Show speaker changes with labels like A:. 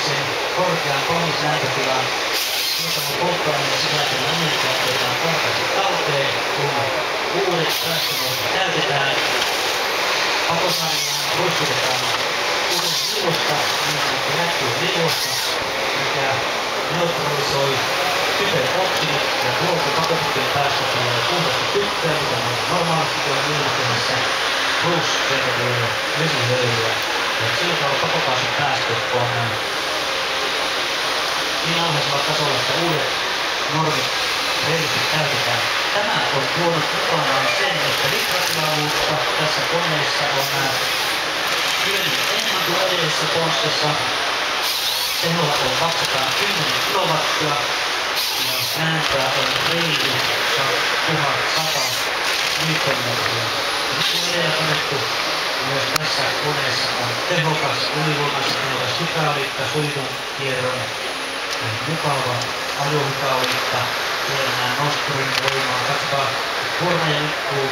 A: sen korkean valmislämpötilan muutaman polttoaineen sisältävän energian otetaan tarkasti talteen, kun uudet päästönormit täytetään. Pakosarjaan ruiskutetaan uuden liuosta, niin sanottu räkkyliuosta, mikä neutralisoi typen-oksidit ja tuolta pakoputien päästä tulee puhdasta typpeä, mitä on normaalisti tuolla liuottamisessa, plus sieltä tulee vesihöyryä. Ja sillä tavalla pakokaasupäästöt on niin alhaisella tasolla, että uudet normit reilusti täytetään. Tämä on tuonut mukanaan sen, että litratilavuutta tässä koneessa on pieni enemmän kuin edellisessä Ponssessa. Teholla on 210 kilowattia ja lämpöä on reilu 1100 newtonmetriä. Nyt kun edellä todettu, myös tässä koneessa on tehokas, ylivoimaisesti tehokas hydrauliikka, suihun kierron, mukava ajohydrauliikka, siellä nähdään nosturin voimaa, katsokaa kuorma ja liikkuu